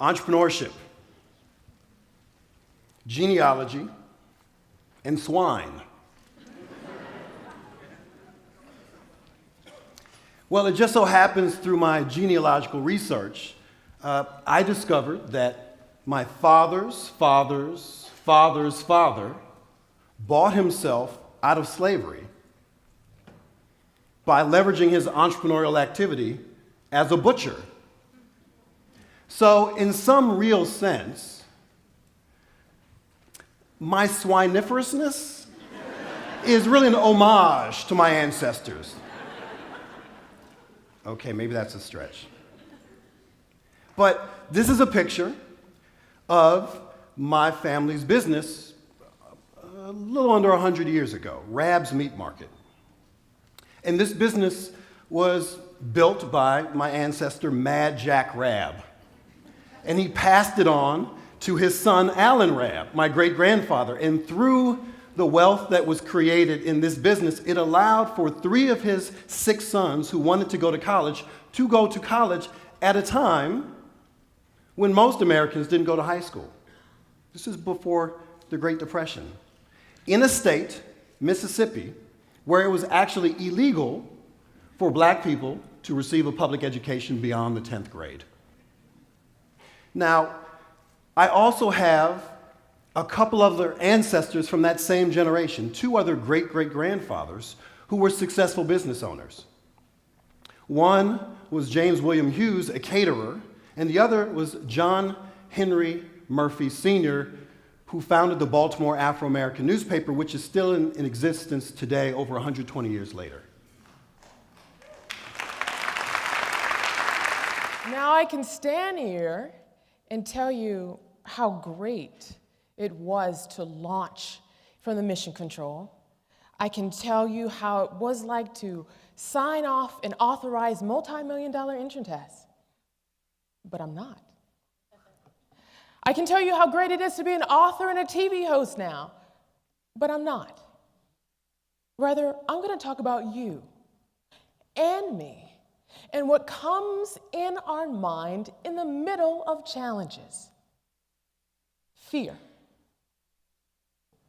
entrepreneurship, genealogy, and swine. Well, it just so happens through my genealogical research, I discovered that my father's father's father's father bought himself out of slavery by leveraging his entrepreneurial activity as a butcher. So, in some real sense, my swiniferousness is really an homage to my ancestors. Okay, maybe that's a stretch. But this is a picture of my family's business a little under 100 years ago, Rab's Meat Market. And this business was built by my ancestor, Mad Jack Rab. And he passed it on to his son, Alan Rab, my great-grandfather. And through the wealth that was created in this business, it allowed for 3 of his 6 sons who wanted to go to college at a time when most Americans didn't go to high school. This is before the Great Depression. In a state, Mississippi, where it was actually illegal for black people to receive a public education beyond the 10th grade. Now, I also have a couple other ancestors from that same generation, 2 other great-great-grandfathers who were successful business owners. One was James William Hughes, a caterer, and the other was John Henry Murphy Sr., who founded the Baltimore Afro-American newspaper, which is still in existence today, over 120 years later. Now I can stand here and tell you how great it was to launch from the Mission Control. I can tell you how it was like to sign off and authorize multi-million-dollar engine tests. But I'm not. I can tell you how great it is to be an author and a TV host now. But I'm not. Rather, I'm going to talk about you and me and what comes in our mind in the middle of challenges. Fear.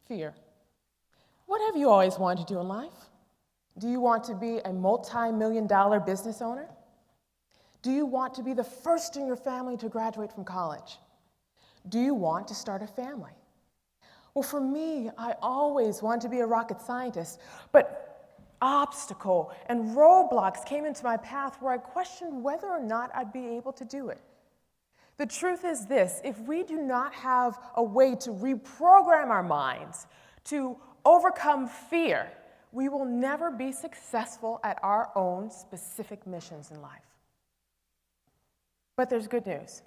Fear. What have you always wanted to do in life? Do you want to be a multi-million-dollar business owner? Do you want to be the first in your family to graduate from college? Do you want to start a family? Well, for me, I always wanted to be a rocket scientist, but obstacle and roadblocks came into my path where I questioned whether or not I'd be able to do it. The truth is this: if we do not have a way to reprogram our minds to overcome fear, we will never be successful at our own specific missions in life. But there's good news.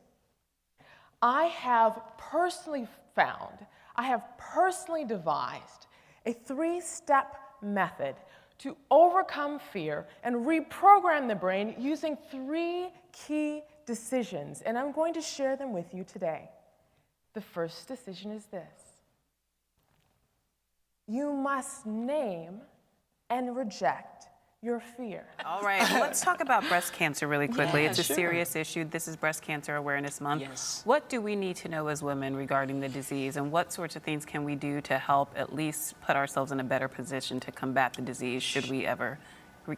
I have personally devised a 3-step method to overcome fear and reprogram the brain using 3 key decisions, and I'm going to share them with you today. The first decision is this: you must name and reject your fear. All right, well, let's talk about breast cancer really quickly. It's a serious issue. This is Breast Cancer Awareness Month. Yes. What do we need to know as women regarding the disease, and what sorts of things can we do to help at least put ourselves in a better position to combat the disease should we ever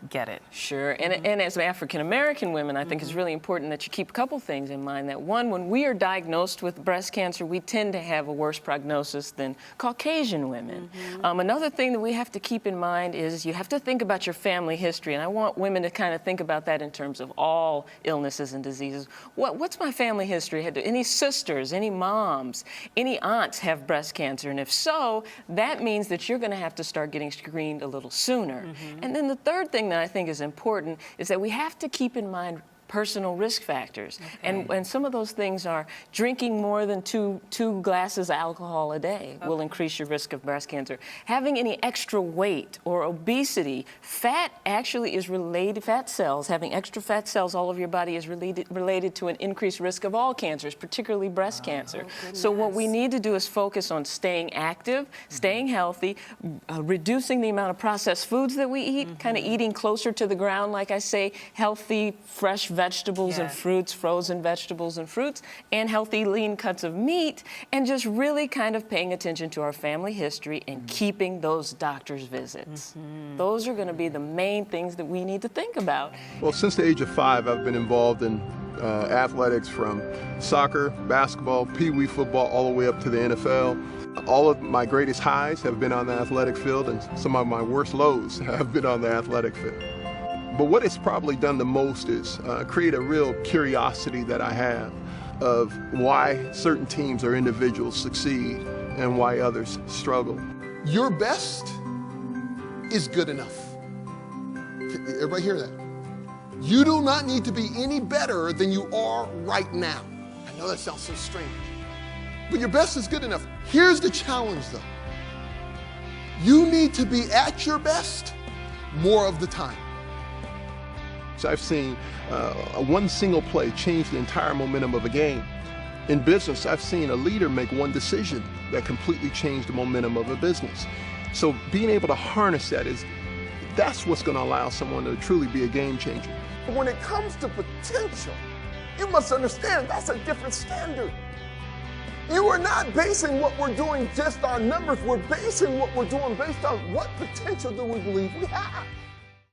get it? Sure, and as African-American women, I think it's really important that you keep a couple things in mind. That one, when we are diagnosed with breast cancer, we tend to have a worse prognosis than Caucasian women. Another thing that we have to keep in mind is you have to think about your family history, and I want women to kind of think about that in terms of all illnesses and diseases. What's my family history? Any sisters, any moms, any aunts have breast cancer? And if so, that means that you're going to have to start getting screened a little sooner. And then the third thing that I think is important is that we have to keep in mind personal risk factors. Okay. And some of those things are drinking more than two glasses of alcohol a day will increase your risk of breast cancer. Having any extra weight or obesity, fat actually is related, fat cells, having extra fat cells all over your body is related to an increased risk of all cancers, particularly breast cancer. So what we need to do is focus on staying active, staying healthy, reducing the amount of processed foods that we eat, kind of eating closer to the ground, like I say, healthy, fresh vegetables, vegetables and Yes. fruits, frozen vegetables and fruits, and healthy lean cuts of meat, and just really kind of paying attention to our family history and keeping those doctor's visits. Those are going to be the main things that we need to think about. Well, since the age of 5, I've been involved in athletics, from soccer, basketball, pee-wee football, all the way up to the NFL. All of my greatest highs have been on the athletic field, and some of my worst lows have been on the athletic field. But what it's probably done the most is create a real curiosity that I have of why certain teams or individuals succeed and why others struggle. Your best is good enough. Everybody hear that? You do not need to be any better than you are right now. I know that sounds so strange, but your best is good enough. Here's the challenge though. You need to be at your best more of the time. So I've seen one single play change the entire momentum of a game. In business, I've seen a leader make one decision that completely changed the momentum of a business. So being able to harness that's what's going to allow someone to truly be a game changer. When it comes to potential, you must understand that's a different standard. You are not basing what we're doing just on numbers. We're basing what we're doing based on what potential do we believe we have.